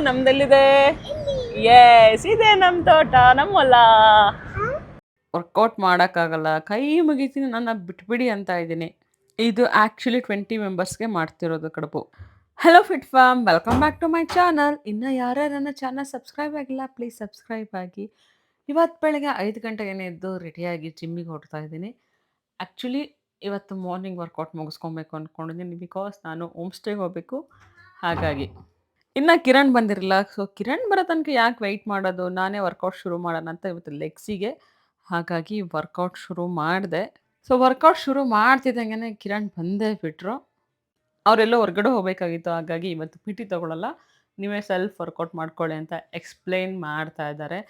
ನಮ್ದೆಲ್ಲಿದೆ? S, ಇದೆ ನಮ್ಮ ತೋಟ, ನಮ್ಮ ಹೊಲ. ವರ್ಕೌಟ್ ಮಾಡೋಕ್ಕಾಗಲ್ಲ, ಕೈ ಮುಗಿತೀನಿ, ನನ್ನ ಬಿಟ್ಬಿಡಿ ಅಂತ ಇದ್ದೀನಿ. ಇದು ಆ್ಯಕ್ಚುಲಿ 20 ಮೆಂಬರ್ಸ್ಗೆ ಮಾಡ್ತಿರೋದು ಕಡುಬು. Hello fit form, welcome back to my channel. ಇನ್ನು ಯಾರ್ಯಾರು ನನ್ನ ಚಾನಲ್ ಸಬ್ಸ್ಕ್ರೈಬ್ ಆಗಿಲ್ಲ, ಪ್ಲೀಸ್ ಸಬ್ಸ್ಕ್ರೈಬ್ ಆಗಿ. ಇವತ್ತು ಬೆಳಗ್ಗೆ 5 ಗಂಟೆಗೆ ಎದ್ದು ರೆಡಿಯಾಗಿ ಜಿಮ್ಮಿಗೆ ಹೊರಡ್ತಾ ಇದ್ದೀನಿ. ಆ್ಯಕ್ಚುಲಿ ಇವತ್ತು ಮಾರ್ನಿಂಗ್ ವರ್ಕೌಟ್ ಮುಗಿಸ್ಕೊಬೇಕು ಅಂದ್ಕೊಂಡಿದ್ದೀನಿ, ಬಿಕಾಸ್ ನಾನು ಹೋಮ್ ಸ್ಟೇಗೆ ಹೋಗಬೇಕು. ಹಾಗಾಗಿ ಇನ್ನು ಕಿರಣ್ ಬಂದಿರಲಿಲ್ಲ, ಸೊ ಕಿರಣ್ ಬರೋ ತನಕ ಯಾಕೆ ವೆಯ್ಟ್ ಮಾಡೋದು, ನಾನೇ ವರ್ಕೌಟ್ ಶುರು ಮಾಡೋಣ ಅಂತ ಇವತ್ತು ಲೆಗ್ಸಿಗೆ ಹಾಗಾಗಿ ವರ್ಕೌಟ್ ಶುರು ಮಾಡಿದೆ. ಸೊ ವರ್ಕೌಟ್ ಶುರು ಮಾಡ್ತಿದ್ದಂಗೆ ಕಿರಣ್ ಬಂದೇ ಬಿಟ್ಟರು. ಅವರೆಲ್ಲೋ ಹೊರಗಡೆ ಹೋಗಬೇಕಾಗಿತ್ತು, ಹಾಗಾಗಿ ಇವತ್ತು ಪಿ ಟಿ ತೊಗೊಳ್ಳಲ್ಲ, ನೀವೇ ಸೆಲ್ಫ್ ವರ್ಕೌಟ್ ಮಾಡ್ಕೊಳ್ಳಿ ಅಂತ ಎಕ್ಸ್ಪ್ಲೈನ್ ಮಾಡ್ತಾ ಇದ್ದಾರೆ.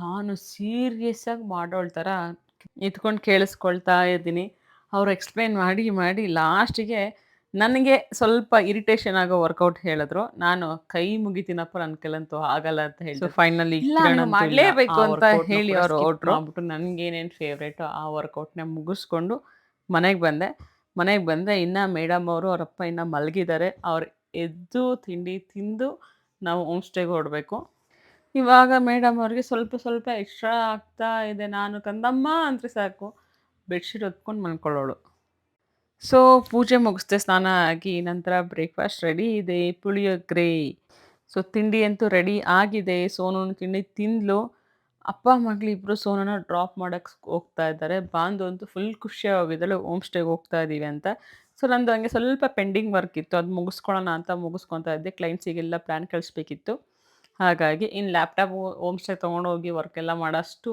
ನಾನು ಸೀರಿಯಸ್ಸಾಗಿ ಮಾಡೋಳ ಥರ ಇದ್ಕೊಂಡು ಕೇಳಿಸ್ಕೊಳ್ತಾ ಇದ್ದೀನಿ. ಅವರು ಎಕ್ಸ್ಪ್ಲೈನ್ ಮಾಡಿ ಮಾಡಿ ಲಾಸ್ಟಿಗೆ ನನಗೆ ಸ್ವಲ್ಪ ಇರಿಟೇಷನ್ ಆಗೋ ವರ್ಕೌಟ್ ಹೇಳಿದ್ರು. ನಾನು ಕೈ ಮುಗಿತೀನಪ್ಪ, ನನ್ನ ಕೈಲಂತೂ ಆಗಲ್ಲ ಅಂತ ಹೇಳಿ ಫೈನಲಿ ಮಾಡಲೇಬೇಕು ಅಂತ ಹೇಳಿ ಅವರು ಔಟ್ರು ಆಗ್ಬಿಟ್ಟು ನನಗೇನೇನು ಫೇವ್ರೇಟು ಆ ವರ್ಕೌಟ್ನ ಮುಗಿಸ್ಕೊಂಡು ಮನೆಗೆ ಬಂದೆ. ಇನ್ನು ಮೇಡಮ್ ಅವರು ಅವರಪ್ಪ ಇನ್ನು ಮಲಗಿದ್ದಾರೆ. ಅವ್ರು ಎದ್ದು ತಿಂಡಿ ತಿಂದು ನಾವು ಹೋಮ್ ಸ್ಟೇಗೆ ಹೊರಡಬೇಕು. ಇವಾಗ ಮೇಡಮ್ ಅವ್ರಿಗೆ ಸ್ವಲ್ಪ ಎಕ್ಸ್ಟ್ರಾ ಆಗ್ತಾ ಇದೆ. ನಾನು ಕಂದಮ್ಮ ಅಂದರೆ ಸಾಕು ಬೆಡ್ಶೀಟ್ ಹೊತ್ಕೊಂಡು ಮಲ್ಕೊಳ್ಳೋಳು. ಸೊ ಪೂಜೆ ಮುಗಿಸ್ದೆ, ಸ್ನಾನ ಆಗಿ ನಂತರ ಬ್ರೇಕ್ಫಾಸ್ಟ್ ರೆಡಿ ಇದೆ, ಪುಳಿಯೋಗರೆ. ಸೊ ತಿಂಡಿ ಅಂತೂ ರೆಡಿ ಆಗಿದೆ. ಸೋನು ತಿಂಡಿ ತಿಂದ್ಲು. ಅಪ್ಪ ಮಗಳು ಇಬ್ಬರು ಸೋನನ ಡ್ರಾಪ್ ಮಾಡೋಕ್ಕೆ ಹೋಗ್ತಾ ಇದ್ದಾರೆ. ಬಾಂದು ಅಂತೂ ಫುಲ್ ಖುಷಿಯಾಗಿದ್ದಾಳೆ ಹೋಮ್ ಸ್ಟೇಗೆ ಹೋಗ್ತಾ ಇದ್ದೀವಿ ಅಂತ. ಸೊ ನಂದು ಹಂಗೆ ಸ್ವಲ್ಪ ಪೆಂಡಿಂಗ್ ವರ್ಕ್ ಇತ್ತು, ಅದು ಮುಗಿಸ್ಕೊಳ್ಳೋಣ ಅಂತ ಮುಗಿಸ್ಕೊತಾ ಇದ್ದೆ. ಕ್ಲೈಂಟ್ಸಿಗೆಲ್ಲ ಪ್ಲ್ಯಾನ್ ಕಳಿಸ್ಬೇಕಿತ್ತು, ಹಾಗಾಗಿ ಇನ್ನು ಲ್ಯಾಪ್ಟಾಪ್ ಹೋಮ್ ಸ್ಟೇ ತೊಗೊಂಡೋಗಿ ವರ್ಕೆಲ್ಲ ಮಾಡೋಷ್ಟು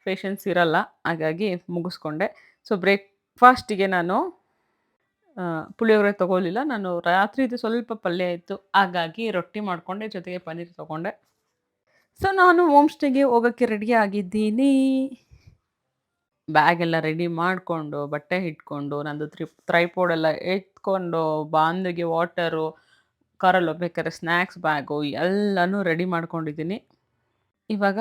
ಪೇಷನ್ಸ್ ಇರಲ್ಲ, ಹಾಗಾಗಿ ಮುಗಿಸ್ಕೊಂಡೆ. ಸೊ ಬ್ರೇಕ್ಫಾಸ್ಟಿಗೆ ನಾನು ಪುಳಿಯೋಗರೆ ತೊಗೊಳ್ಳಿಲ್ಲ, ನಾನು ರಾತ್ರಿದು ಸ್ವಲ್ಪ ಪಲ್ಯ ಇತ್ತು, ಹಾಗಾಗಿ ರೊಟ್ಟಿ ಮಾಡಿಕೊಂಡೆ, ಜೊತೆಗೆ ಪನ್ನೀರ್ ತೊಗೊಂಡೆ. ಸೊ ನಾನು ಹೋಮ್ ಸ್ಟೇಗೆ ಹೋಗೋಕ್ಕೆ ರೆಡಿ ಆಗಿದ್ದೀನಿ. ಬ್ಯಾಗೆಲ್ಲ ರೆಡಿ ಮಾಡಿಕೊಂಡು, ಬಟ್ಟೆ ಇಟ್ಕೊಂಡು, ನಂದು ಟ್ರೈಪೋಡೆಲ್ಲ ಎತ್ಕೊಂಡು, ಬಾಂದಿಗೆ ವಾಟರು, ಕಾರಲ್ಲಿ ಹೋಗ್ಬೇಕಾದ್ರೆ ಸ್ನ್ಯಾಕ್ಸ್ ಬ್ಯಾಗು ಎಲ್ಲನೂ ರೆಡಿ ಮಾಡ್ಕೊಂಡಿದ್ದೀನಿ. ಇವಾಗ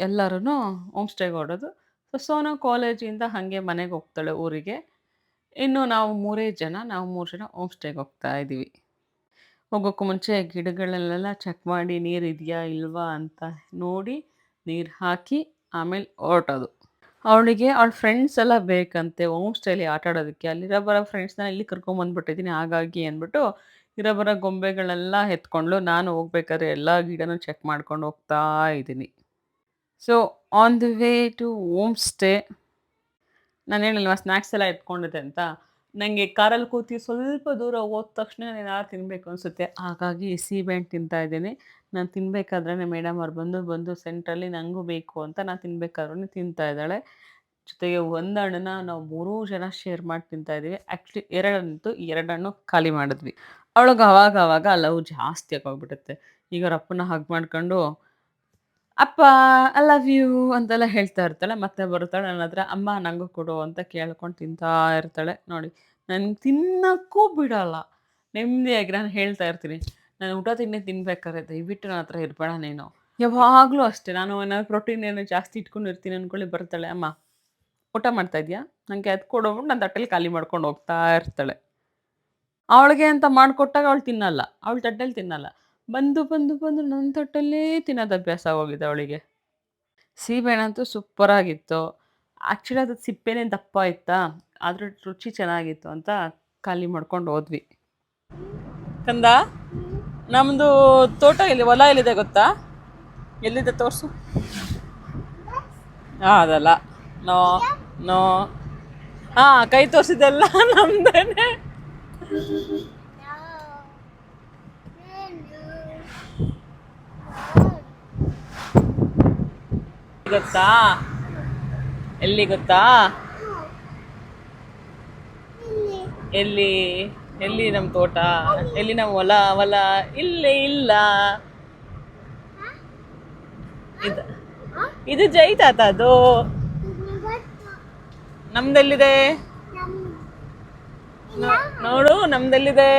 ಎಲ್ಲರೂ ಹೋಮ್ ಸ್ಟೇಗೆ ಹೊರಡೋದು. ಸೊ ಸೋನಾ ಕಾಲೇಜಿಂದ ಹಾಗೆ ಮನೆಗೆ ಹೋಗ್ತಾಳೆ ಊರಿಗೆ. ಇನ್ನು ನಾವು 3 ಜನ ಹೋಮ್ ಸ್ಟೇಗೆ ಹೋಗ್ತಾ ಇದ್ದೀವಿ. ಹೋಗೋಕ್ಕೂ ಮುಂಚೆ ಗಿಡಗಳನ್ನೆಲ್ಲ ಚೆಕ್ ಮಾಡಿ ನೀರು ಇದೆಯಾ ಇಲ್ವಾ ಅಂತ ನೋಡಿ ನೀರು ಹಾಕಿ ಆಮೇಲೆ ಹೊರಟೋದು. ಅವಳಿಗೆ ಅವಳ ಫ್ರೆಂಡ್ಸ್ ಎಲ್ಲ ಬೇಕಂತೆ ಹೋಮ್ ಸ್ಟೇಲಿ ಆಟ ಆಡೋದಕ್ಕೆ. ಅಲ್ಲಿರೋ ಬರೋ ಫ್ರೆಂಡ್ಸ್ನ ಇಲ್ಲಿ ಕರ್ಕೊಂಬಂದ್ಬಿಟ್ಟಿದ್ದೀನಿ, ಹಾಗಾಗಿ ಅಂದ್ಬಿಟ್ಟು ಇರೋ ಬರೋ ಗೊಂಬೆಗಳೆಲ್ಲ ಎತ್ಕೊಂಡ್ಲು. ನಾನು ಹೋಗ್ಬೇಕಾದ್ರೆ ಎಲ್ಲ ಗಿಡನೂ ಚೆಕ್ ಮಾಡ್ಕೊಂಡು ಹೋಗ್ತಾ ಇದ್ದೀನಿ. So on the way to home stay, ನಾನು ಹೇಳಿಲ್ವ ಸ್ನ್ಯಾಕ್ಸ್ ಎಲ್ಲ ಎತ್ಕೊಂಡಿದ್ದೆ ಅಂತ. ನನಗೆ ಕಾರಲ್ಲಿ ಕೂತಿ ಸ್ವಲ್ಪ ದೂರ ಹೋದ ತಕ್ಷಣ ಏನಾದ್ರು ತಿನ್ನಬೇಕು ಅನಿಸುತ್ತೆ, ಹಾಗಾಗಿ ಸೀಬೆಹಣ್ಣು ತಿಂತಾಯಿದ್ದೀನಿ. ನಾನು ತಿನ್ನಬೇಕಾದ್ರೆ ಮೇಡಮ್ ಅವ್ರು ಬಂದು ಸೆಂಟ್ರಲ್ಲಿ ನನಗೂ ಬೇಕು ಅಂತ ನಾನು ತಿನ್ನಬೇಕಾದ್ರೂ ತಿಂತಾ ಇದ್ದಾಳೆ. ಜೊತೆಗೆ ಒಂದು ಹಣ್ಣನ್ನ ನಾವು 3 ಜನ ಶೇರ್ ಮಾಡಿ ತಿಂತಾಯಿದ್ದೀವಿ. ಆ್ಯಕ್ಚುಲಿ 2 ಹಣ್ಣು ಖಾಲಿ ಮಾಡಿದ್ವಿ. ಅವಳಿಗೆ ಅವಾಗ ಲವ್ ಜಾಸ್ತಿ ಆಗೋಗ್ಬಿಡುತ್ತೆ. ಈಗ ಅವ್ರ ಅಪ್ಪನ ಹಗ್ ಮಾಡ್ಕೊಂಡು ಅಪ್ಪ ಐ ಲವ್ ಯು ಅಂತೆಲ್ಲ ಹೇಳ್ತಾ ಇರ್ತಾಳೆ. ಮತ್ತೆ ಬರ್ತಾಳೆ ನನ್ನ ಹತ್ರ, ಅಮ್ಮ ನನಗೂ ಕೊಡು ಅಂತ ಕೇಳ್ಕೊಂಡು ತಿಂತಾ ಇರ್ತಾಳೆ. ನೋಡಿ ನನಗೆ ತಿನ್ನೋಕ್ಕೂ ಬಿಡೋಲ್ಲ, ನೆಮ್ಮದಿಯಾಗಿ ನಾನು ಹೇಳ್ತಾ ಇರ್ತೀನಿ, ನಾನು ಊಟ ತಿನ್ನಬೇಕಾದ್ರೆ ದಯವಿಟ್ಟು ನನ್ನ ಹತ್ರ ಇರಬೇಡ ನೀನು. ಯಾವಾಗಲೂ ಅಷ್ಟೇ, ನಾನು ಏನಾದ್ರು ಪ್ರೋಟೀನ್ ಏನೋ ಜಾಸ್ತಿ ಇಟ್ಕೊಂಡಿರ್ತೀನಿ ಅಂದ್ಕೊಳ್ಳಿ, ಬರ್ತಾಳೆ, ಅಮ್ಮ ಊಟ ಮಾಡ್ತಾಯಿದ್ಯಾ, ನನಗೆ ಅದು ಕೊಡೋಗ್ಬಿಟ್ಟು ನನ್ನ ತಟ್ಟೆಲಿ ಖಾಲಿ ಮಾಡ್ಕೊಂಡು ಹೋಗ್ತಾ ಇರ್ತಾಳೆ. ಅವಳಿಗೆ ಅಂತ ಮಾಡಿಕೊಟ್ಟಾಗ ಅವಳು ತಿನ್ನಲ್ಲ, ಅವಳ ತಟ್ಟೆಲಿ ತಿನ್ನಲ್ಲ, ಬಂದು ನನ್ನ ತಟ್ಟಲ್ಲೇ ತಿನ್ನೋದು ಅಭ್ಯಾಸ ಆಗೋಗಿದೆ ಅವಳಿಗೆ. ಸೀಬೆಹಣ್ಣಂತೂ ಸೂಪರಾಗಿತ್ತು. ಆ್ಯಕ್ಚುಲಿ ಅದು ಸಿಪ್ಪೆನೇ ದಪ್ಪ ಇತ್ತಾ, ಆದರೆ ರುಚಿ ಚೆನ್ನಾಗಿತ್ತು ಅಂತ ಖಾಲಿ ಮಾಡ್ಕೊಂಡು ಹೋದ್ವಿ. ಕಂದ, ನಮ್ಮದು ತೋಟ ಇಲ್ಲಿ ಹೊಲ ಎಲ್ಲಿದೆ ಗೊತ್ತಾ? ಎಲ್ಲಿದೆ ತೋರಿಸು. ಅದಲ್ಲ, ನೋ ಹಾಂ, ಕೈ ತೋರಿಸಿದೆಲ್ಲ ನಮ್ದೇನೆ. ಗೊತ್ತಾ ಎಲ್ಲಿ ಗೊತ್ತಾ? ಎಲ್ಲಿ ನಮ್ಮ ತೋಟ, ಎಲ್ಲಿ ನಮ್ಮ ಹೊಲ ಇಲ್ಲೇ ಇಲ್ಲ. ಇದು ಜೈ ತಾತ, ಅದು ನಮ್ದೆಲ್ಲಿದೆ ನೋಡು, ನಮ್ದೆಲ್ಲಿದೆ?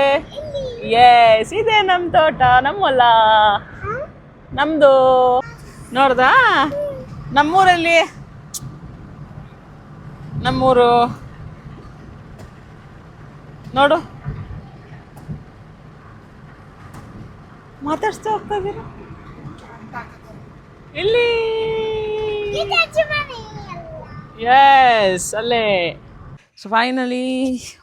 ಎಸ್, ಇದೆ ನಮ್ಮ ತೋಟ, ನಮ್ಮ ಹೊಲ ನಮ್ದು. ನೋಡ್ದಾ ನಮ್ಮೂರಲ್ಲಿ, ನಮ್ಮೂರು ನೋಡು, ಮಾತಾಡ್ಸ್ತಾ ಹೋಗ್ತಾ ಇದ್ದೀರಾ. ಇಲ್ಲಿ ಎಸ್ ಅಲ್ಲೇ. ಸೊ ಫೈನಲಿ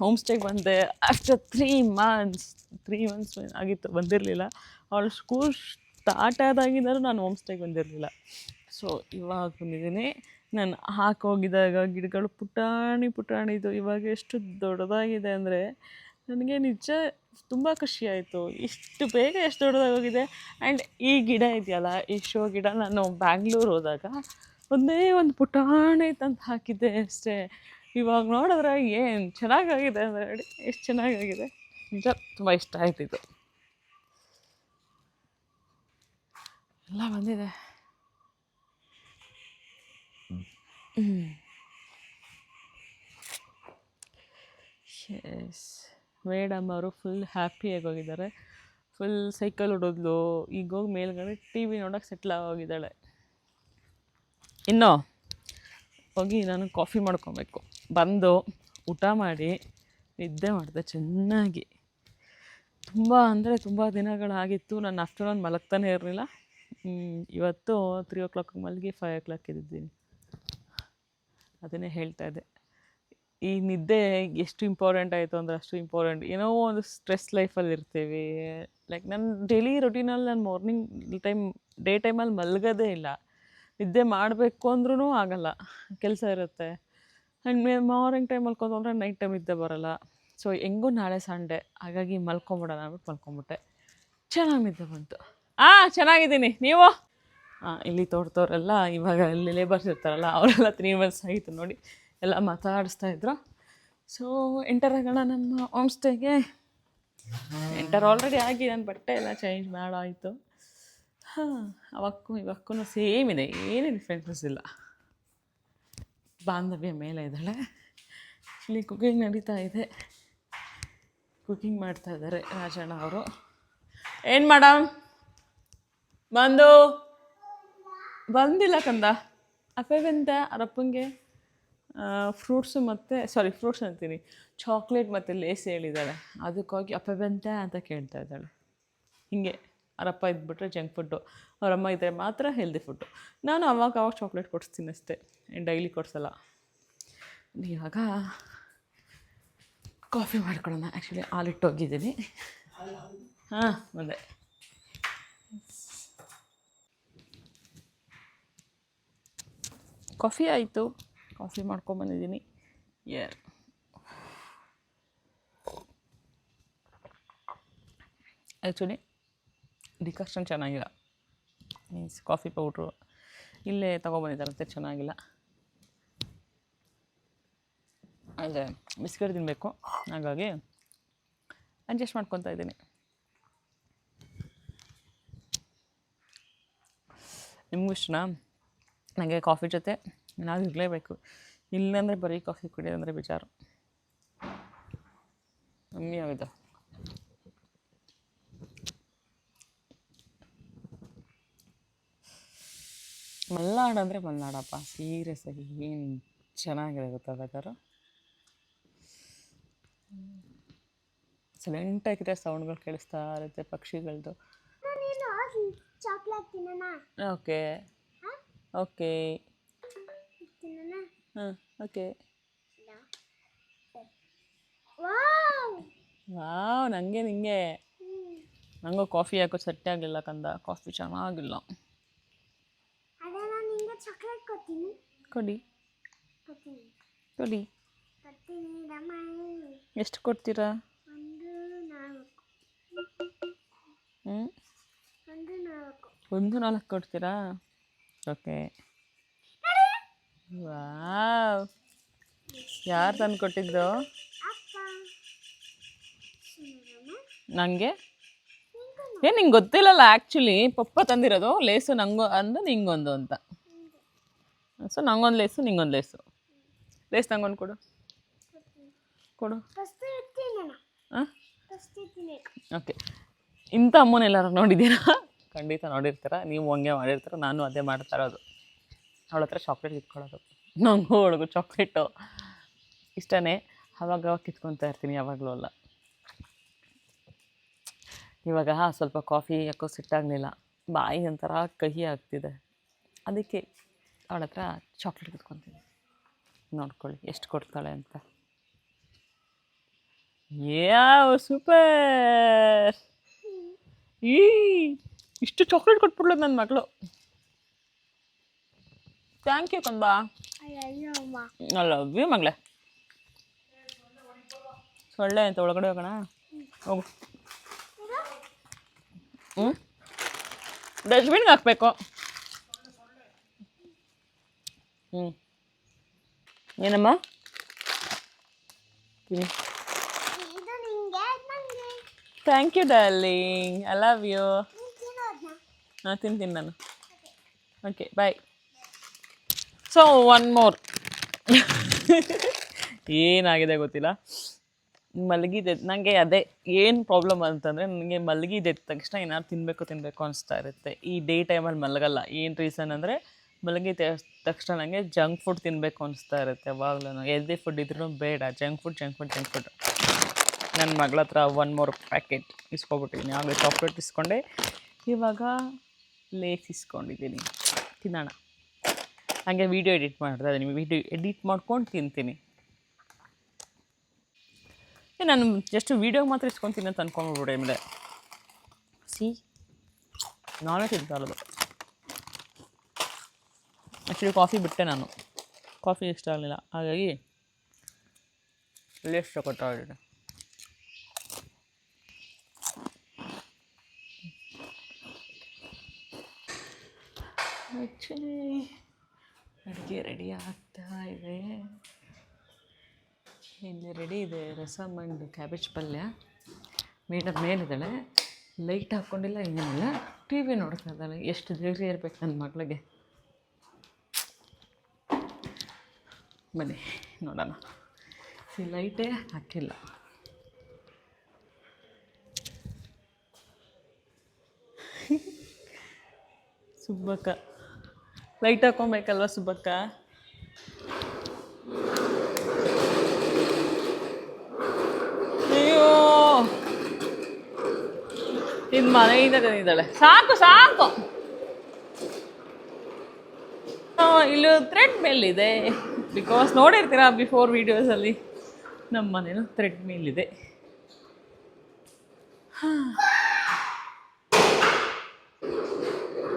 ಹೋಮ್ ಸ್ಟೇಗೆ ಬಂದೆ ಆಫ್ಟರ್ 3 ಮಂತ್ಸ್ ಆಗಿತ್ತು, ಬಂದಿರಲಿಲ್ಲ. ಅವಳು ಸ್ಕೂಲ್ ಸ್ಟಾರ್ಟ್ ಆದಾಗಿದ್ದರೂ ನಾನು ಹೋಮ್ ಸ್ಟೇಗೆ ಬಂದಿರಲಿಲ್ಲ. ಸೊ ಇವಾಗ ಬಂದಿದ್ದೀನಿ. ನಾನು ಹೋಗಿದ್ದಾಗ ಗಿಡಗಳು ಪುಟಾಣಿದು ಇವಾಗ ಎಷ್ಟು ದೊಡ್ಡದಾಗಿದೆ ಅಂದರೆ ನನಗೆ ನಿಜ ತುಂಬ ಖುಷಿ ಆಯಿತು. ಇಷ್ಟು ಬೇಗ ಎಷ್ಟು ದೊಡ್ಡದಾಗೋಗಿದೆ. ಆ್ಯಂಡ್ ಈ ಗಿಡ ಇದೆಯಲ್ಲ, ಈ ಶೋ ಗಿಡ ನಾನು ಬ್ಯಾಂಗ್ಳೂರು ಹೋದಾಗ ಒಂದೇ ಒಂದು ಪುಟಾಣಿ ತಂದು ಹಾಕಿದ್ದೆ ಅಷ್ಟೇ. ಇವಾಗ ನೋಡಿದ್ರೆ ಏನು ಚೆನ್ನಾಗಾಗಿದೆ ಅಂದರೆ ನೋಡಿ, ಎಷ್ಟು ಚೆನ್ನಾಗಾಗಿದೆ. ನಿಜ ತುಂಬ ಇಷ್ಟ ಆಯ್ತಿತ್ತು. ಎಲ್ಲ ಬಂದಿದೆ. ಎಸ್, ಮೇಡಮ್ ಅವರು ಫುಲ್ ಹ್ಯಾಪಿಯಾಗಿ ಹೋಗಿದ್ದಾರೆ. ಫುಲ್ ಸೈಕಲ್ ಹೊಡೋದ್ಲು. ಈಗ ಹೋಗಿ ಮೇಲ್ಗಡೆ ಟಿ ವಿ ನೋಡೋಕೆ ಸೆಟ್ಲ್ ಹೋಗಿದ್ದಾಳೆ. ಇನ್ನೂ ಹೋಗಿ ನಾನು ಕಾಫಿ ಮಾಡ್ಕೊಬೇಕು. ಬಂದು ಊಟ ಮಾಡಿ ನಿದ್ದೆ ಮಾಡಿದೆ ಚೆನ್ನಾಗಿ. ತುಂಬ ಅಂದರೆ ತುಂಬ ದಿನಗಳಾಗಿತ್ತು ನಾನು ಆಫ್ಟರ್ನೂನ್ ಮಲಗ್ತಾನೆ ಇರಲಿಲ್ಲ. ಇವತ್ತು 3 o'clock ಮಲಗಿ 5 o'clock ಎದ್ದಿದ್ದೀನಿ. ಅದನ್ನೇ ಹೇಳ್ತಾ ಇದ್ದೆ, ಈ ನಿದ್ದೆ ಎಷ್ಟು ಇಂಪಾರ್ಟೆಂಟ್ ಆಯಿತು ಅಂದರೆ ಅಷ್ಟು ಇಂಪಾರ್ಟೆಂಟ್. ಏನೋ ಒಂದು ಸ್ಟ್ರೆಸ್ ಲೈಫಲ್ಲಿ ಇರ್ತೀವಿ. ಲೈಕ್ ನನ್ನ ಡೈಲಿ ರೊಟೀನಲ್ಲಿ ನಾನು ಡೇ ಟೈಮಲ್ಲಿ ಮಲಗೋದೇ ಇಲ್ಲ. ನಿದ್ದೆ ಮಾಡಬೇಕು ಅಂದ್ರೂ ಆಗಲ್ಲ, ಕೆಲಸ ಇರುತ್ತೆ. ಆ್ಯಂಡ್ ಮಾರ್ನಿಂಗ್ ಟೈಮ್ ಮಲ್ಕೊಂಡ್ರೆ ನೈಟ್ ಟೈಮ್ ನಿದ್ದೆ ಬರೋಲ್ಲ. ಸೊ ಹೆಂಗೂ ನಾಳೆ ಸಂಡೇ, ಹಾಗಾಗಿ ಮಲ್ಕೊಂಬಿಡೋಣ ಅಂದ್ಬಿಟ್ಟು ಮಲ್ಕೊಂಬಿಟ್ಟೆ. ಚೆನ್ನಾಗಿ ನಿದ್ದೆ ಬಂತು. ಚೆನ್ನಾಗಿದ್ದೀನಿ. ನೀವು? ಇಲ್ಲಿ ತೋಟದವರೆಲ್ಲ ಇವಾಗ ಇಲ್ಲಿ ಲೇಬರ್ಸ್ ಇರ್ತಾರಲ್ಲ, ಅವರೆಲ್ಲ 3 months ಆಗಿತ್ತು ನೋಡಿ, ಎಲ್ಲ ಮಾತಾಡಿಸ್ತಾಯಿದ್ರು. ಸೊ ಎಂಟರ್ ಆಗೋಣ ನಮ್ಮ ಹೋಮ್ ಸ್ಟೇಗೆ. ಎಂಟರ್ ಆಲ್ರೆಡಿ ಆಗಿ ನನ್ನ ಬಟ್ಟೆ ಎಲ್ಲ ಚೇಂಜ್ ಮಾಡಾಯಿತು. ಇವಕ್ಕೂ ಸೇಮ್ ಇದೆ, ಏನೂ ಡಿಫ್ರೆನ್ಸಸ್ ಇಲ್ಲ. ಬಾಂಧವ್ಯ ಮೇಲೆ ಇದ್ದಾಳೆ. ಆ್ಯಕ್ಚುಲಿ ಕುಕಿಂಗ್ ನಡೀತಾ ಇದೆ, ಕುಕಿಂಗ್ ಮಾಡ್ತಾ ಇದ್ದಾರೆ ರಾಜಣ್ಣ ಅವರು. ಏನು ಮೇಡಮ್ ಬಂದಿಲ್ಲ ಕಂದ. ಅಪ್ಪೆಂತ ಅವರಪ್ಪಂಗೆ ಫ್ರೂಟ್ಸು ಮತ್ತು ಫ್ರೂಟ್ಸ್ ಅಂತೀನಿ, ಚಾಕ್ಲೇಟ್ ಮತ್ತು ಲೇಸ್ ಹೇಳಿದ್ದಾಳೆ. ಅದಕ್ಕೋಗಿ ಅಪ್ಪೆಂತ ಅಂತ ಕೇಳ್ತಾ ಇದ್ದಾಳೆ. ಹೀಗೆ ಅವರಪ್ಪ ಇದ್ಬಿಟ್ರೆ ಜಂಕ್ ಫುಡ್ಡು, ಅವರಮ್ಮ ಇದ್ದರೆ ಮಾತ್ರ ಹೆಲ್ದಿ ಫುಡ್ಡು. ನಾನು ಅವಾಗ ಚಾಕ್ಲೇಟ್ ಕೊಡಿಸ್ತೀನಿ ಅಷ್ಟೇ, ಡೈಲಿ ಕೊಡಿಸಲ್ಲ. ಇವಾಗ ಕಾಫಿ ಮಾಡ್ಕೊಳ್ಳೋಣ. ಆ್ಯಕ್ಚುಲಿ ಹಾಲಿಟ್ಟೋಗಿದ್ದೀನಿ. ಬಂದೆ. ಕಾಫಿ ಆಯಿತು, ಕಾಫಿ ಮಾಡ್ಕೊಂಬಂದಿದ್ದೀನಿ. ಆ್ಯಕ್ಚುಲಿ ಡಿಕಾಕ್ಷನ್ ಚೆನ್ನಾಗಿಲ್ಲ. ಮೀನ್ಸ್ ಕಾಫಿ ಪೌಡ್ರು ಇಲ್ಲೇ ತೊಗೊಬಂದಿದ್ದಾರಂತೆ, ಚೆನ್ನಾಗಿಲ್ಲ. ಅದೇ ಬಿಸ್ಕೆಟ್ ತಿನ್ನಬೇಕು, ಹಾಗಾಗಿ ಅಡ್ಜಸ್ಟ್ ಮಾಡ್ಕೊತಾ ಇದ್ದೀನಿ. ನಿಮಗೂ ಇಷ್ಟನಾ? ನನಗೆ ಕಾಫಿ ಜೊತೆ ಏನಾದರೂ ಇರಲೇಬೇಕು. ಇಲ್ಲಾಂದರೆ ಬರೀ ಕಾಫಿ ಕುಡಿಯೋದಂದರೆ ಬೇಜಾರು. ಕಮ್ಮಿ ಆಗಿದೆ. ಮಲ್ನಾಡು ಅಂದರೆ ಮಲ್ನಾಡಪ್ಪ, ಸೀರಿಯಸ್ ಆಗಿ ಏನು ಚೆನ್ನಾಗಿದೆ ಗೊತ್ತಾ ವೆದರು. ಸೈಲೆಂಟಾಗಿದೆ, ಸೌಂಡ್ಗಳು ಕೇಳಿಸ್ತಾ ಇರುತ್ತೆ ಪಕ್ಷಿಗಳದ್ದು. Okay okay okay. ವಾವ್, ನನಗೆ ನಿಂಗೆ ನನಗೂ ಕಾಫಿ ಯಾಕೋ ಸೆಟ್ ಆಗಲಿಲ್ಲ ಕಂದ, ಕಾಫಿ ಚೆನ್ನಾಗಿಲ್ಲ. ಕೊಡಿ ಕೊಡಿ. ಎಷ್ಟು ಕೊಡ್ತೀರಾ? 1-4 ಕೊಡ್ತೀರಾ? ಓಕೆ. ವಾವ್, ಯಾರು ತಂದು ಕೊಟ್ಟಿದ್ದು? ನನಗೆ ನಿಂಗೆ ಗೊತ್ತಿಲ್ಲಲ್ಲ. ಆ್ಯಕ್ಚುಲಿ ಪಪ್ಪ ತಂದಿರೋದು ಲೇಸು, ನಂಗೂ ಅಂದು ನಿಂಗೊಂದು ಅಂತ. ಸೊ ನಂಗೊಂದು ಲೇಸು, ನಿಂಗೊಂದು ಲೇಸು. ಲೇಸ್ ನಂಗೊಂದು ಕೊಡು ಕೊಡು. ಓಕೆ. ಇಂಥ ಅಮ್ಮನೆಲ್ಲರೂ ನೋಡಿದ್ದೀರಾ? ಖಂಡಿತ ನೋಡಿರ್ತೀರ. ನೀವು ಹಂಗೆ ಮಾಡಿರ್ತೀರ, ನಾನು ಅದೇ ಮಾಡ್ತಾ ಇರೋದು. ಅವಳ ಹತ್ರ ಚಾಕ್ಲೇಟ್ ಕಿತ್ಕೊಳ್ಳೋದು. ನಂಗೂ ಒಳಗು ಚಾಕ್ಲೇಟು ಇಷ್ಟನೇ. ಅವಾಗ ಕಿತ್ಕೊತಾ ಇರ್ತೀನಿ, ಯಾವಾಗಲೂ ಅಲ್ಲ. ಇವಾಗ ಸ್ವಲ್ಪ ಕಾಫಿ ಯಾಕೋ ಸಿಟ್ಟಾಗಲಿಲ್ಲ. ಬಾಯಿ ಒಂಥರ ಕಹಿ ಆಗ್ತಿದೆ. ಅದಕ್ಕೆ ಅವಳ ಹತ್ರ ಚಾಕ್ಲೇಟ್ ಕಿತ್ಕೊತೀನಿ. ನೋಡ್ಕೊಳ್ಳಿ ಎಷ್ಟು ಕೊಡ್ತಾಳೆ ಅಂತ. ಯಾವ ಸೂಪರ್! ಈ ಇಷ್ಟು ಚಾಕ್ಲೇಟ್ ಕೊಟ್ಬಿಡ್ಲು ನನ್ನ ಮಗಳು. ಥ್ಯಾಂಕ್ ಯು ಕಂದ. ಐ ಲವ್ ಯು ಮಗಳೇ. ಸೊಳ್ಳೆ ಅಂತ ಒಳಗಡೆ ಹೋಗೋಣ. ಹೋಗು. ಡಸ್ಟ್ಬಿನ್ಗೆ ಹಾಕ್ಬೇಕು. ಏನಮ್ಮ? Thank you darling, I love you. ಹಾಂ ತಿಂತೀನಿ ನಾನು. Okay bye. So one more. ಏನಾಗಿದೆ ಗೊತ್ತಿಲ್ಲ, ಮಲಗಿದೆ. ನನಗೆ ಅದೇ ಏನು ಪ್ರಾಬ್ಲಮ್ ಅಂತಂದರೆ, ನನಗೆ ಮಲಗಿದೆ ತಕ್ಷಣ ಏನಾದ್ರು ತಿನ್ನಬೇಕು ಅನಿಸ್ತಾ ಇರುತ್ತೆ. ಈ ಡೇ ಟೈಮಲ್ಲಿ ಮಲಗಲ್ಲ. ಏನು ರೀಸನ್ ಅಂದರೆ, ಮಲಗಿದ ತಕ್ಷಣ ನನಗೆ ಜಂಕ್ ಫುಡ್ ತಿನ್ನಬೇಕು ಅನಿಸ್ತಾ ಇರುತ್ತೆ. ಯಾವಾಗಲೂ ಹೆಲ್ದಿ ಫುಡ್ ಇದ್ರೂ ಬೇಡ, ಜಂಕ್ ಫುಡ್. ನನ್ನ ಮಗಳ ಹತ್ರ ಒನ್ ಮೋರ್ ಪ್ಯಾಕೆಟ್ ಇಸ್ಕೊಬಿಟ್ಟಿದ್ದೀನಿ. ಆಗಲೇ ಚಾಕ್ಲೇಟ್ ಇಸ್ಕೊಂಡೆ, ಇವಾಗ ಲೇಸ್ ಇಸ್ಕೊಂಡಿದ್ದೀನಿ. ತಿನ್ನೋಣ. ಹಾಗೆ ವೀಡಿಯೋ ಎಡಿಟ್ ಮಾಡ್ತಾ ಇದ್ದೀನಿ. ವೀಡಿಯೋ ಎಡಿಟ್ ಮಾಡ್ಕೊಂಡು ತಿಂತೀನಿ. ನಾನು ಜಸ್ಟ್ ವೀಡಿಯೋಗೆ ಮಾತ್ರ ಇಸ್ಕೊತೀನಿ ಅಂತ ಅಂದ್ಕೊಂಡ್ಬಿಟ್ಟೆ. ಆಮೇಲೆ ನಾನೇ ತಿಂತಾ ಇರೋದು. ಆ್ಯಕ್ಚುಲಿ ಕಾಫಿ ಬಿಟ್ಟೆ ನಾನು. ಕಾಫಿ ಇಷ್ಟ ಆಗಲಿಲ್ಲ, ಹಾಗಾಗಿ ಲೇಸ್ ತಗೊಳ್ತಾ. ಆ್ಯಕ್ಚುಲಿ ಅಡುಗೆ ರೆಡಿ ಆಗ್ತಾ ಇದೆ. ಇಲ್ಲಿ ರೆಡಿ ಇದೆ ರಸಮ್ ಆ್ಯಂಡ್ ಕ್ಯಾಬೇಜ್ ಪಲ್ಯ. ಮೇಡಮ್ ಮೇಲಿದ್ದಾಳೆ, ಲೈಟ್ ಹಾಕ್ಕೊಂಡಿಲ್ಲ, ಏನಿಲ್ಲ, ಟಿ ವಿ ನೋಡ್ತಾ ಇದ್ದಾಳೆ. ಎಷ್ಟು ಧೈರ್ಯ ಇರಬೇಕು ನನ್ನ ಮಗಳಿಗೆ. ಬನ್ನಿ ನೋಡೋಣ. ಲೈಟೇ ಹಾಕಿಲ್ಲ. ಸುಬ್ಬಕ್ಕ ಲೈಟ್ ಹಾಕ್ಕೊಬೇಕಲ್ವ ಸುಬ್ಬಕ್ಕ? ಅಯ್ಯೋ, ಇದು ಮನೆಯಿಂದ ತಂದಿದ್ದಾಳೆ. ಸಾಕು. ಇಲ್ಲಿ ಥ್ರೆಡ್ ಮಿಲ್ ಇದೆ. ಬಿಕಾಸ್ ನೋಡಿರ್ತೀರಾ ಬಿಫೋರ್ ವೀಡಿಯೋಸಲ್ಲಿ, ನಮ್ಮ ಮನೇಲಿ ಥ್ರೆಡ್ ಮಿಲ್ ಇದೆ.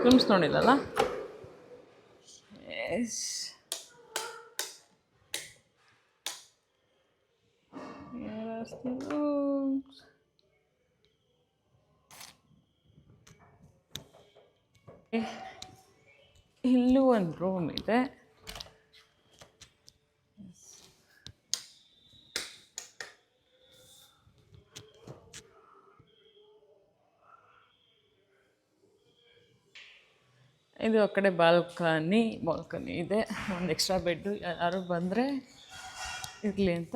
ರೂಮ್ಸ್ ನೋಡಿಲ್ಲಲ್ಲ? ಎಸ್. ಇಲ್ಲೂ ಒಂದು ರೂಮ್ ಇದೆ. ಇದು ಆ ಕಡೆ ಬಾಲ್ಕನಿ ಇದೆ. ಒಂದು ಎಕ್ಸ್ಟ್ರಾ ಬೆಡ್ಡು, ಯಾರು ಬಂದರೆ ಇರಲಿ ಅಂತ.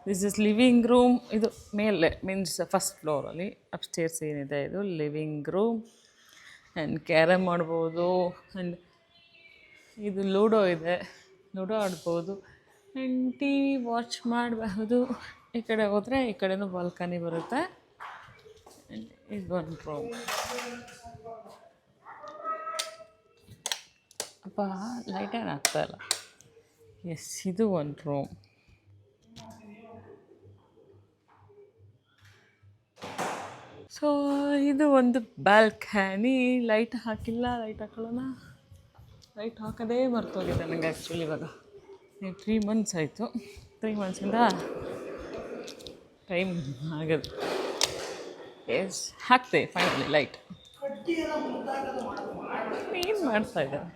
This is living room. ಇದು ಮೇಲೆ ಮೀನ್ಸ್ ಫಸ್ಟ್ ಫ್ಲೋರಲ್ಲಿ. ಅಪ್ಸ್ಟೇರ್ಸ್ ಏನಿದೆ ಇದು ಲಿವಿಂಗ್ ರೂಮ್. ಆ್ಯಂಡ್ ಕ್ಯಾರಮ್ ಆಡ್ಬೋದು. ಆ್ಯಂಡ್ ಇದು ಲೂಡೋ ಇದೆ, ಲೂಡೋ ಆಡ್ಬೋದು. ಆ್ಯಂಡ್ ಟಿ ವಿ ವಾಚ್ ಮಾಡಬಹುದು. ಈ ಕಡೆ ಹೋದರೆ ಈ ಕಡೆನೂ ಬಾಲ್ಕನಿ ಬರುತ್ತೆ. ಆ್ಯಂಡ್ ಇದು ಒಂದು ರೂಮ್. ಅಪ್ಪ ಲೈಟ್ ಏನು ಆಗ್ತಾಯಿಲ್ಲ. ಎಸ್, ಇದು ಒಂದು ರೂಮ್. ಸೊ ಇದು ಒಂದು ಬಾಲ್ಕನಿ. ಲೈಟ್ ಹಾಕಿಲ್ಲ, ಲೈಟ್ ಹಾಕೊಳ್ಳೋಣ. ಲೈಟ್ ಹಾಕೋದೇ ಮರ್ತೋಗಿದೆ ನನಗೆ. ಆ್ಯಕ್ಚುಲಿ ಇವಾಗ 3 months ಆಯಿತು. 3 monthಸಿಂದ ಟೈಮ್ ಆಗೋದು. ಎಸ್, ಹಾಕ್ತೆ ಫೈನಲಿ ಲೈಟ್. ಏನು ಮಾಡ್ತಾಯಿದ್ದಾರೆ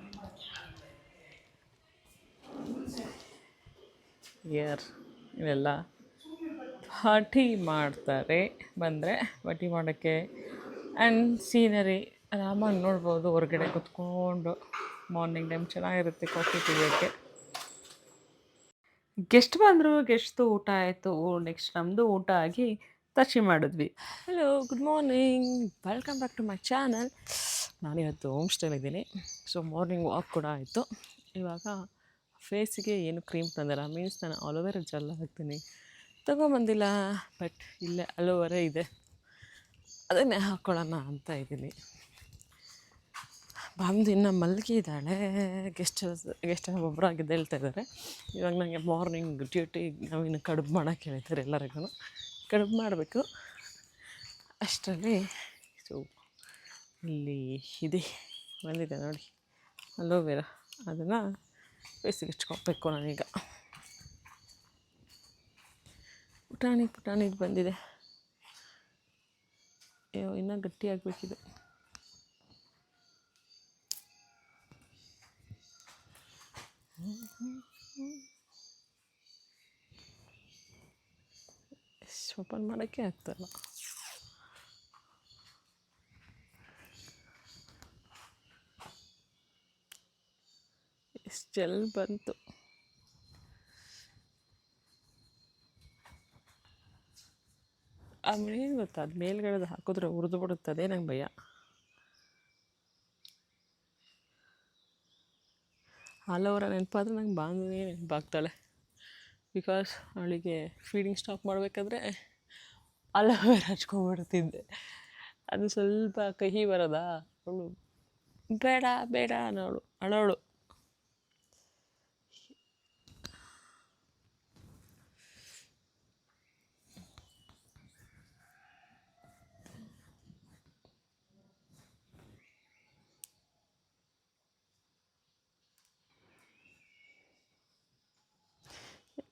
ಇವೆಲ್ಲ? ಪಾರ್ಟಿ ಮಾಡ್ತಾರೆ ಬಂದರೆ, ಪಾರ್ಟಿ ಮಾಡೋಕ್ಕೆ. ಆ್ಯಂಡ್ ಸೀನರಿ ಆರಾಮಾಗಿ ನೋಡ್ಬೋದು ಹೊರಗಡೆ ಕೂತ್ಕೊಂಡು. ಮಾರ್ನಿಂಗ್ ಟೈಮ್ ಚೆನ್ನಾಗಿರುತ್ತೆ ಕಾಫಿ ಕುಡಿಯೋಕ್ಕೆ. ಗೆಸ್ಟ್ ಬಂದರು, ಗೆಸ್ಟ್ದು ಊಟ ಆಯಿತು. ನೆಕ್ಸ್ಟ್ ನಮ್ಮದು ಊಟ ಆಗಿ ತರ್ಚಿ ಮಾಡಿದ್ವಿ. Hello, good morning, welcome back to my channel. ನಾನಿವತ್ತು ಹೋಮ್ ಸ್ಟೇಲಿದ್ದೀನಿ. ಸೊ ಮಾರ್ನಿಂಗ್ ವಾಕ್ ಕೂಡ ಆಯಿತು. ಇವಾಗ ಫೇಸಿಗೆ ಏನು ಕ್ರೀಮ್ ತಂದಿಲ್ಲ. ಮೀನ್ಸ್ ನಾನು ಅಲೋವೆರಾ ಜೆಲ್ ಹಾಕ್ತೀನಿ. ತೊಗೊಂಬಂದಿಲ್ಲ, ಬಟ್ ಇಲ್ಲೇ ಅಲೋವೆರಾ ಇದೆ, ಅದನ್ನೇ ಹಾಕ್ಕೊಳ್ಳೋಣ ಅಂತ ಇದ್ದೀನಿ. ಬಂದು ಇನ್ನು ಮಲಗಿದ್ದಾಳೆ. ಗೆಸ್ಟ್ ಹೌಸ್ ಒಬ್ಬರಾಗಿದ್ದು ಹೇಳ್ತಾ ಇದ್ದಾರೆ. ಇವಾಗ ನನಗೆ ಮಾರ್ನಿಂಗ್ ಡ್ಯೂಟಿ ನಾವಿನ್ನು ಕಡುಬು ಮಾಡೋಕ್ಕೆ ಹೇಳ್ತಾರೆ ಎಲ್ಲರಿಗೂ. ಕಡುಬು ಮಾಡಬೇಕು. ಅಷ್ಟರಲ್ಲಿ ಸೊ ಇಲ್ಲಿ ಇದೆ ಬಂದಿದೆ ನೋಡಿ ಅಲೋವೆರಾ, ಅದನ್ನು ಬೇಸಿಗೆ ಹಚ್ಕೊಬೇಕು ನಾನೀಗ. ಪುಟಾಣಿಗೆ ಬಂದಿದೆ. ಅಯ್ಯೋ ಇನ್ನೂ ಗಟ್ಟಿಯಾಗಬೇಕಿದೆ. ಓಪನ್ ಮಾಡೋಕ್ಕೆ ಆಗ್ತಾಯಿಲ್ಲ. ಎಷ್ಟು ಜಲ್ ಬಂತು. ಆಮೇಲೆ ಏನು ಗೊತ್ತಾ, ಅದು ಮೇಲ್ಗಡೆ ಹಾಕಿದ್ರೆ ಉರಿದು ಬಿಡುತ್ತದೆ, ನಂಗೆ ಭಯ. ಅಲೋವೆರ ನೆನಪಾದ್ರೆ ನಂಗೆ ಬಾಂಧವೇ ನೆನಪಾಗ್ತಾಳೆ. ಬಿಕಾಸ್ ಅವಳಿಗೆ ಫೀಡಿಂಗ್ ಸ್ಟಾಪ್ ಮಾಡಬೇಕಾದ್ರೆ ಅಲೋವೆರ ಹಚ್ಕೊಂಡ್ಬಿಡ್ತಿದ್ದೆ. ಅದು ಸ್ವಲ್ಪ ಕಹಿ ಬರೋದಾ, ಅವಳು ಬೇಡ ಅನ್ನೋಳು, ಅಳೋಳು.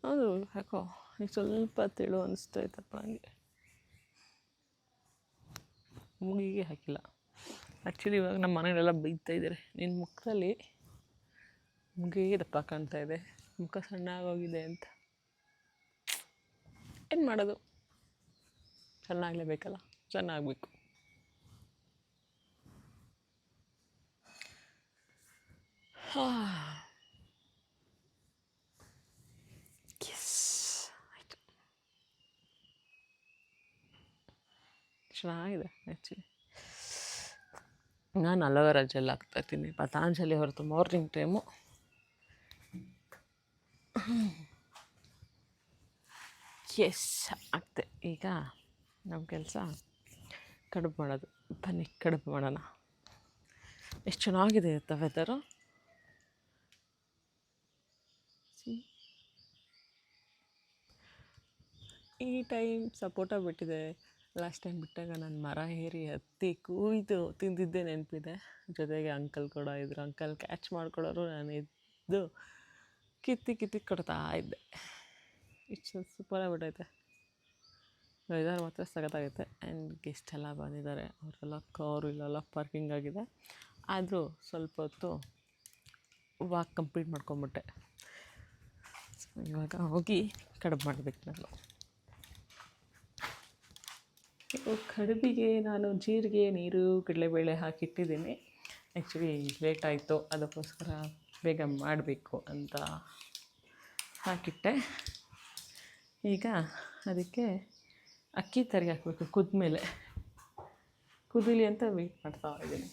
ಅದು ಯಾಕೋ ಈಗ ಸ್ವಲ್ಪ ತೆಳು ಅನಿಸ್ತೈತಪ್ಪ ನನಗೆ. ಮುಗಿಗೆ ಹಾಕಿಲ್ಲ. ಆ್ಯಕ್ಚುಲಿ ಇವಾಗ ನಮ್ಮ ಮನೆಯಲ್ಲೆಲ್ಲ ಬೈತಾ ಇದ್ದಾರೆ, ನಿನ್ನ ಮುಖದಲ್ಲಿ ಮುಗಿಗೆ ದಪ್ಪ ಕಾಣ್ತಾ ಇದೆ, ಮುಖ ಸಣ್ಣ ಆಗೋಗಿದೆ ಅಂತ. ಏನು ಮಾಡೋದು, ಚೆನ್ನಾಗಲೇಬೇಕಲ್ಲ, ಚೆನ್ನಾಗಬೇಕು. ಆಯಿತು, ಚೆನ್ನಾಗಿದೆ. ಆ್ಯಕ್ಚುಲಿ ನಾನು ಅಲೋವೆರಾ ಜೆಲ್ ಹಾಕ್ತಾಯಿರ್ತೀನಿ, ಪತಾಂಜಲಿ ಹೊರತು ಮಾರ್ನಿಂಗ್ ಟೈಮು. ಎಸ್ ಆಗ್ತೆ. ಈಗ ನಮ್ಮ ಕೆಲಸ ಕಡುಬು ಮಾಡೋದು. ಬನ್ನಿ ಕಡುಬು ಮಾಡೋಣ. ಎಷ್ಟು ಚೆನ್ನಾಗಿದೆ ಇರುತ್ತೆ ವೆದರು. ಈ ಟೈಮ್ ಸಪೋಟ ಬಿಟ್ಟಿದೆ. ಲಾಸ್ಟ್ ಟೈಮ್ ಬಿಟ್ಟಾಗ ನಾನು ಮರ ಏರಿ ಹತ್ತಿ ಕೂಯ್ದು ತಿಂದಿದ್ದೇ ನೆನಪಿದೆ. ಜೊತೆಗೆ ಅಂಕಲ್ ಕೂಡ ಇದ್ರು. ಅಂಕಲ್ ಕ್ಯಾಚ್ ಮಾಡ್ಕೊಳ್ಳೋರು, ನಾನು ಇದ್ದು ಕಿತ್ತಿ ಕೊಡ್ತಾ ಇದ್ದೆ. ಇಷ್ಟು ಸೂಪರಾಗಿ ವೆದರ್ ಮಾತ್ರ ಸಖತ್ತಾಗೈತೆ. ಆ್ಯಂಡ್ ಗೆಸ್ಟ್ ಎಲ್ಲ ಬಂದಿದ್ದಾರೆ. ಅವರೆಲ್ಲ ಕಾರು ಇಲ್ಲೆಲ್ಲ ಪಾರ್ಕಿಂಗ್ ಆಗಿದೆ. ಆದರೂ ಸ್ವಲ್ಪ ಹೊತ್ತು ವಾಕ್ ಕಂಪ್ಲೀಟ್ ಮಾಡ್ಕೊಂಬಿಟ್ಟೆ. ಇವಾಗ ಹೋಗಿ ಕಡುಬು ಮಾಡಬೇಕು ನಾನು. ಕಡುಬಿಗೆ ನಾನು ಜೀರಿಗೆ, ನೀರು, ಕಡಲೆಬೇಳೆ ಹಾಕಿಟ್ಟಿದ್ದೀನಿ. ಆ್ಯಕ್ಚುಲಿ ಲೇಟ್ ಆಯಿತು, ಅದಕ್ಕೋಸ್ಕರ ಬೇಗ ಮಾಡಬೇಕು ಅಂತ ಹಾಕಿಟ್ಟೆ. ಈಗ ಅದಕ್ಕೆ ಅಕ್ಕಿ ತರಿ ಹಾಕಬೇಕು. ಕುದ್ಮೇಲೆ ಕುದೀಲಿ ಅಂತ ವೆಯ್ಟ್ ಮಾಡ್ತಾ ಇದ್ದೀನಿ.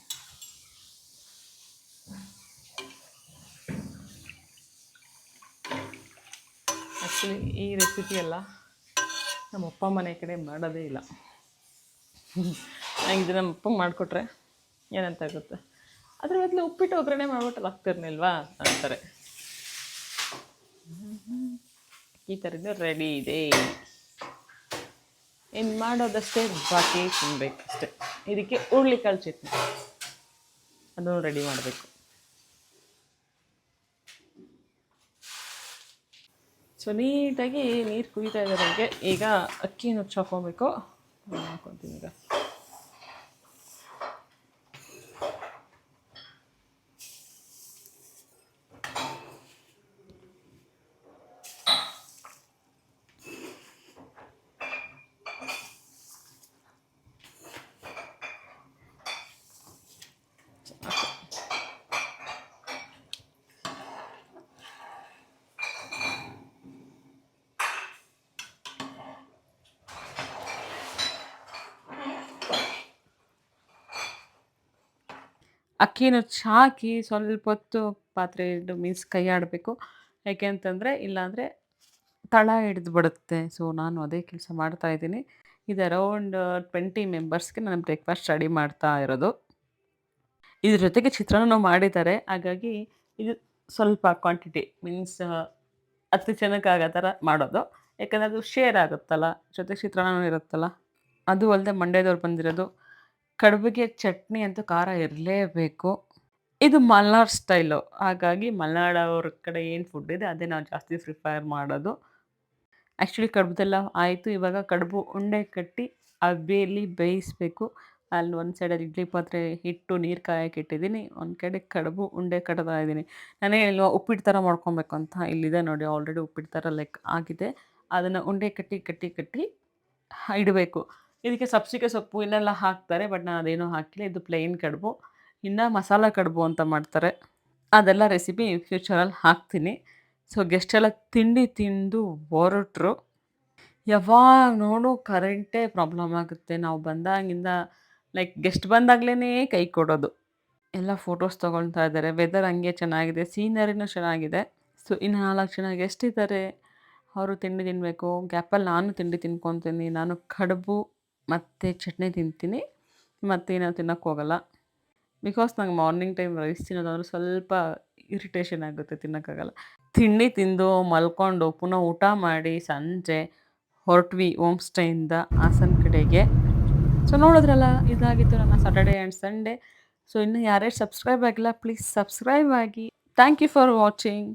ಆ್ಯಕ್ಚುಲಿ ಈ ರೆಸಿಪಿ ಎಲ್ಲ ನಮ್ಮ ಅಪ್ಪ ಮನೆ ಕಡೆ ಮಾಡೋದೇ ಇಲ್ಲ. ಇದು ನಮ್ಮ ಅಪ್ಪ ಮಾಡಿಕೊಟ್ರೆ ಏನಂತ ಆಗುತ್ತೆ, ಅದ್ರ ಬದಲು ಉಪ್ಪಿಟ್ಟು ಒಗ್ಗರಣೆ ಮಾಡ್ಬಿಟ್ಟು ಆಗ್ತಿರ್ನಿಲ್ವಾ ಅಂತಾರೆ. ಈ ಥರದ್ದು ರೆಡಿ ಇದೆ. ಇನ್ನು ಮಾಡೋದಷ್ಟೇ ಬಾಕಿ, ತಿನ್ಬೇಕಷ್ಟೆ. ಇದಕ್ಕೆ ಹುರುಳಿಕಾಳು ಚಟ್ನಿ ಅದನ್ನು ರೆಡಿ ಮಾಡಬೇಕು. ಸೊ ನೀಟಾಗಿ ನೀರು ಕುಯ್ತಾ ಇದ್ದಾರೆ ನನಗೆ. ಈಗ ಅಕ್ಕಿನ ಹಾಕ್ಕೊಬೇಕು. ಹಾಕ್ಕೊತೀನಿ ಈಗ. ಅಕ್ಕಿನ ಹಾಕಿ ಸ್ವಲ್ಪ ಹೊತ್ತು ಪಾತ್ರೆ ಇಟ್ಟು ಮೀನ್ಸ್ ಕೈ ಆಡಬೇಕು. ಯಾಕೆ ಅಂತಂದರೆ ಇಲ್ಲಾಂದರೆ ತಳ ಹಿಡಿದು ಬಿಡುತ್ತೆ. ಸೊ ನಾನು ಅದೇ ಕೆಲಸ ಮಾಡ್ತಾಯಿದ್ದೀನಿ. ಇದು ಅರೌಂಡ್ 20 ಮೆಂಬರ್ಸ್ಗೆ ನಾನು ಬ್ರೇಕ್ಫಾಸ್ಟ್ ರೆಡಿ ಮಾಡ್ತಾ ಇರೋದು. ಇದ್ರ ಜೊತೆಗೆ ಚಿತ್ರಾನ್ನ ಮಾಡಿದ್ದಾರೆ. ಹಾಗಾಗಿ ಇದು ಸ್ವಲ್ಪ ಕ್ವಾಂಟಿಟಿ ಮೀನ್ಸ್ 10 ಜನಕ್ಕೆ ಆಗೋ ಥರ ಮಾಡೋದು. ಯಾಕಂದರೆ ಅದು ಶೇರ್ ಆಗುತ್ತಲ್ಲ, ಜೊತೆಗೆ ಚಿತ್ರಾನ್ನನೂ ಇರುತ್ತಲ್ಲ. ಅದು ಅಲ್ಲದೆ ಮಂಡ್ಯದವ್ರು ಬಂದಿರೋದು. ಕಡುಬಿಗೆ ಚಟ್ನಿ ಅಂತೂ ಖಾರ ಇರಲೇಬೇಕು. ಇದು ಮಲ್ನಾಡ್ ಸ್ಟೈಲು. ಹಾಗಾಗಿ ಮಲ್ನಾಡವ್ರ ಕಡೆ ಏನು ಫುಡ್ ಇದೆ ಅದೇ ನಾವು ಜಾಸ್ತಿ ಪ್ರಿಫರ್ ಮಾಡೋದು. ಆ್ಯಕ್ಚುಲಿ ಕಡುಬ್ದೆಲ್ಲ ಆಯಿತು. ಇವಾಗ ಕಡುಬು ಉಂಡೆ ಕಟ್ಟಿ ಹಬೆಯಲ್ಲಿ ಬೇಯಿಸಬೇಕು. ಅಲ್ಲಿ ಒಂದು ಸೈಡಲ್ಲಿ ಇಡ್ಲಿ ಪಾತ್ರೆ ಇಟ್ಟು ನೀರು ಕಾಯಕ್ಕೆ ಇಟ್ಟಿದ್ದೀನಿ. ಒಂದು ಕಡೆ ಕಡುಬು ಉಂಡೆ ಕಟ್ತಾ ಇದ್ದೀನಿ. ನಾನೇ ಹೇಳಿಲ್ವಾ ಉಪ್ಪಿಟ್ಟು ಥರ ಮಾಡ್ಕೊಬೇಕು ಅಂತ. ಇಲ್ಲಿದೆ ನೋಡಿ ಆಲ್ರೆಡಿ ಉಪ್ಪಿಟ್ಟು ಥರ ಲೈಕ್ ಆಗಿದೆ. ಅದನ್ನು ಉಂಡೆ ಕಟ್ಟಿ ಇಡಬೇಕು. ಇದಕ್ಕೆ ಸಬ್ಸಿಗೆ ಸೊಪ್ಪು ಇನ್ನೆಲ್ಲ ಹಾಕ್ತಾರೆ. ಬಟ್ ನಾನು ಅದೇನೂ ಹಾಕಿಲ್ಲ. ಇದು ಪ್ಲೇನ್ ಕಡುಬು. ಇನ್ನು ಮಸಾಲ ಕಡುಬು ಅಂತ ಮಾಡ್ತಾರೆ. ಅದೆಲ್ಲ ರೆಸಿಪಿ ಫ್ಯೂಚರಲ್ಲಿ ಹಾಕ್ತೀನಿ. ಸೊ ಗೆಸ್ಟೆಲ್ಲ ತಿಂಡಿ ತಿಂದು ಹೊರಟ್ರು. ಯಾವಾಗ ನೋಡು ಕರೆಂಟೇ ಪ್ರಾಬ್ಲಮ್ ಆಗುತ್ತೆ. ನಾವು ಬಂದಾಗಿಂದ ಲೈಕ್ ಗೆಸ್ಟ್ ಬಂದಾಗಲೇ ಕೈ ಕೊಡೋದು. ಎಲ್ಲ ಫೋಟೋಸ್ ತೊಗೊಳ್ತಾ ಇದ್ದಾರೆ. ವೆದರ್ ಹಂಗೆ ಚೆನ್ನಾಗಿದೆ. ಸೀನರಿನೂ ಚೆನ್ನಾಗಿದೆ. ಸೊ ಇನ್ನು 4 ಜನ ಗೆಸ್ಟ್ ಇದ್ದಾರೆ. ಅವರು ತಿಂಡಿ ತಿನ್ನಬೇಕು. ಗ್ಯಾಪಲ್ಲಿ ನಾನು ತಿಂಡಿ ತಿನ್ಕೊತೀನಿ. ನಾನು ಕಡುಬು ಮತ್ತು ಚಟ್ನಿ ತಿಂತೀನಿ. ಮತ್ತೇನೂ ತಿನ್ನೋಕ್ಕೆ ಹೋಗಲ್ಲ. ಬಿಕಾಸ್ ನಂಗೆ ಮಾರ್ನಿಂಗ್ ಟೈಮ್ ರೈಸ್ ತಿನ್ನೋದಂದ್ರೆ ಸ್ವಲ್ಪ ಇರಿಟೇಷನ್ ಆಗುತ್ತೆ, ತಿನ್ನೋಕ್ಕಾಗಲ್ಲ. ತಿಂಡಿ ತಿಂದು ಮಲ್ಕೊಂಡು ಪುನಃ ಊಟ ಮಾಡಿ ಸಂಜೆ ಹೊರಟ್ವಿ ಹೋಮ್ ಸ್ಟೇಯಿಂದ ಹಾಸನ ಕಡೆಗೆ. ಸೊ ನೋಡಿದ್ರಲ್ಲ, ಇದಾಗಿತ್ತು ನನ್ನ ಸಾಟರ್ಡೆ ಆ್ಯಂಡ್ ಸಂಡೇ. ಸೊ ಇನ್ನು ಯಾರ್ಯಾರು ಸಬ್ಸ್ಕ್ರೈಬ್ ಆಗಿಲ್ಲ ಪ್ಲೀಸ್ ಸಬ್ಸ್ಕ್ರೈಬ್ ಆಗಿ. Thank you for watching.